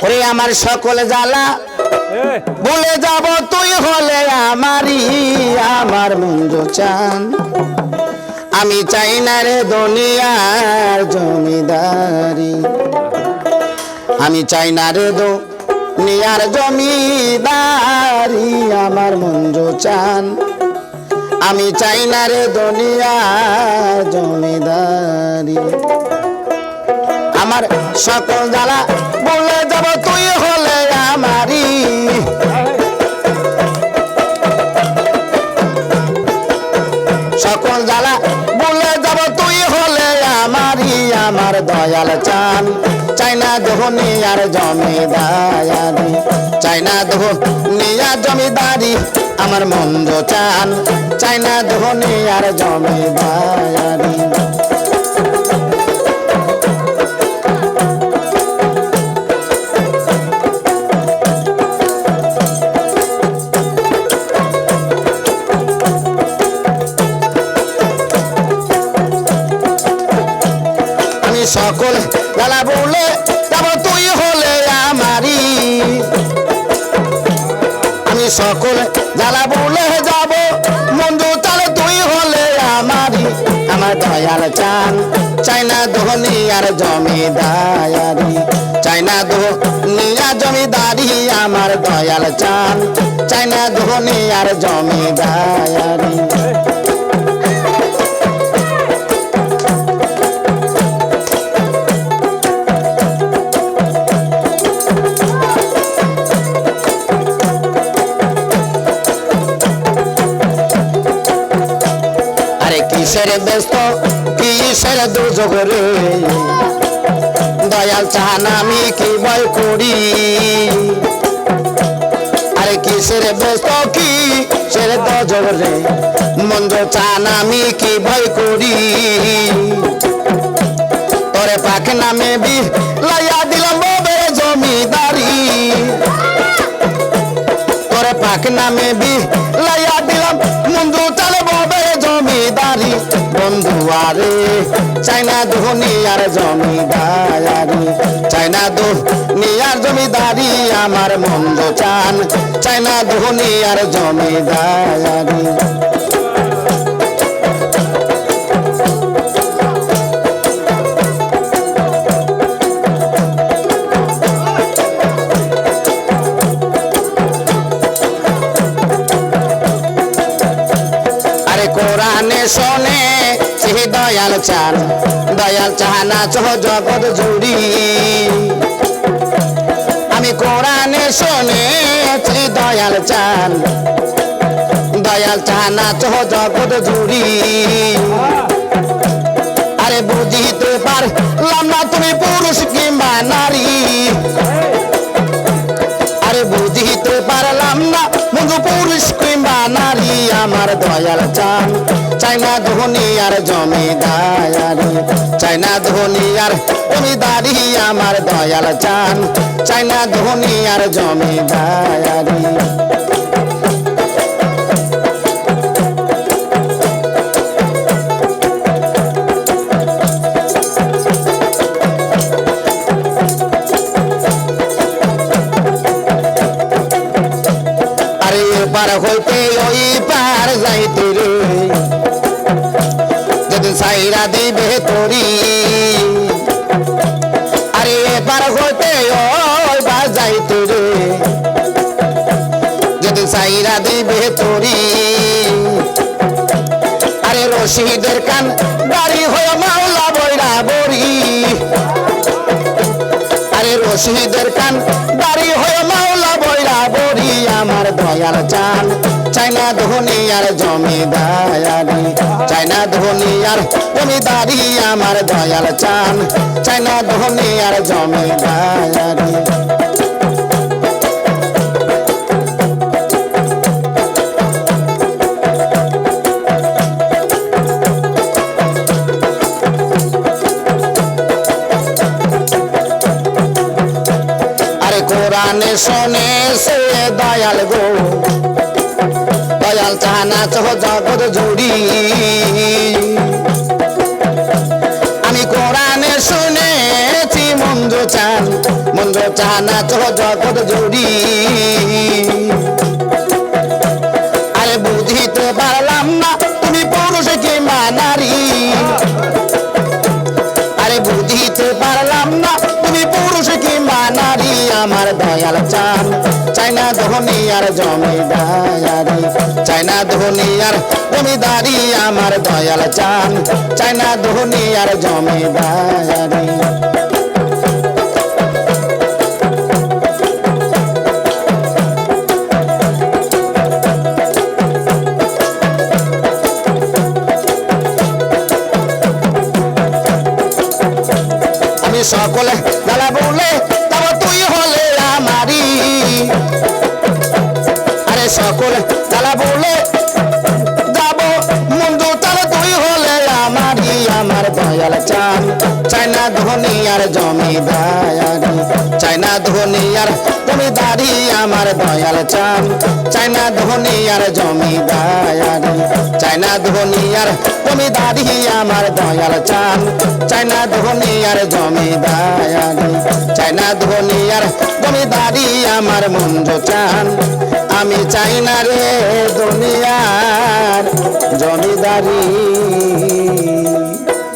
ওরে আমার সকল জ্বালা ভুলে যাব তুই হলে আমারই আমার মঞ্জু চান আমি চাই না রে দুনিয়ার জমিদারি আমি চাই না রে দুনিয়ার জমিদারি আমার মঞ্জু চান আমি চাই না রে দুনিয়ার জমিদারি আমার সকল জ্বালা ভুলে যাব তুই হলে আমারই সকল জ্বালা ভুলে যাব তুই হলে আমারই আমার দয়াল চান চাই না দুনিয়ার জমিদারি চাই না দুনিয়ার জমিদারি আমার মঞ্জু চান চাই না দুনিয়ার জমিদারি সকল জ্বালা বলে যাব তুই হলে আমারই আমি সকল জ্বালা বলে যাব মঞ্জু চাল তুই হলে আমারই আমার দয়াল চান চাই না দুনিয়ার জমিদারি চাই না দুনিয়ার জমিদারি আমার দয়াল চান চাই না দুনিয়ার জমিদারি কিসের ব্যস্ত কিসের দুর্যোগ রে দয়াল চান আমি কি ভয় করি আরে কিসের ব্যস্ত কিসের দুর্যোগ রে মঞ্জু চান আমি কি ভয় করি তোরে পাখ নামে বি লাইয়া দিলাম ববের জমিদারি তোরে পাখ নামে বি লাইয়া দিলাম মঞ্জু চালে ববের জমিদারি বন্ধু আরে চাই না দুনিয়ার জমিদারি চাই না দুনিয়ার জমিদারি আমার মঞ্জু চান চাই না দুনিয়ার জমিদারি কোরআনে শোনে সেই দয়াল চাহানা চহ জগৎ জুড়ি আমি কোরআনে শোনে সেই দয়াল চাহানা চহ জগৎ জুড়ি আরে বুঝিতে পারলাম না তুমি পুরুষ কিংবা নারী আরে বুঝিতে পারলাম না বন্ধু পুরুষ কিংবা নারী আমার দয়াল চান চাই না দুনিয়ার জমিদারি চাই না দুনিয়ার জমিদারি আমার দয়াল চান চাই না দুনিয়ার জমিদারি পার হইতে ওই পার যাইতে রে যদি সাইরা দিবে তোরি আরে পার হইতে ওই পার যাইতে রে যদি সাইরা দিবে তোরি আরে রশিদের কান দাড়ি হয়ে মাওলা বইরা বড়ি আরে রশিদের কান দাড়ি হয়ে মাওলা বইরা বড়ি আমার দয়াল চান চাই না দুনিয়ার জমিদারি চাই না দুনিয়ার জমিদারি আমার দয়াল চান চাই না দুনিয়ার জমিদারি কোরআনে শোনে সে দয়াল গো দয়াল চাহানা চহ জগৎ জুড়ি আমি কোরআনে শুনেছি মঞ্জু চান চাহানা চহ জগৎ জুড়ি আরে বুঝিতে পারলাম না তুমি পুরুষ কিংবা নারী আরে বুঝিতে পারলাম না তুমি পুরুষ কিংবা নারী আমার দয়াল চান চাই না ধনী আর জমিদারি চাই না ধনী আর জমিদারি আমার দয়াল চান চাই না ধনী আর জমিদারি আমি সকলে দালা বলে তব তুই হলে আমারি আরে সকলে দালা বলে যাব মুন্ডু তবে তুই হলে আমারি আমার দয়াল চান চাই না ধনী আর জমিদারি চাই না ধনী আর জমিদারি আমার দয়াল চান চাই না ধনী আর জমিদারি চাই না ধনী আর জমিদারি আমার দয়াল চান চাই না ধনী আর জমিদারি চাই না ধনী আর জমিদারি আমার মুন্ডু চান আমি চাই না রে দুনিয়ার জমিদারি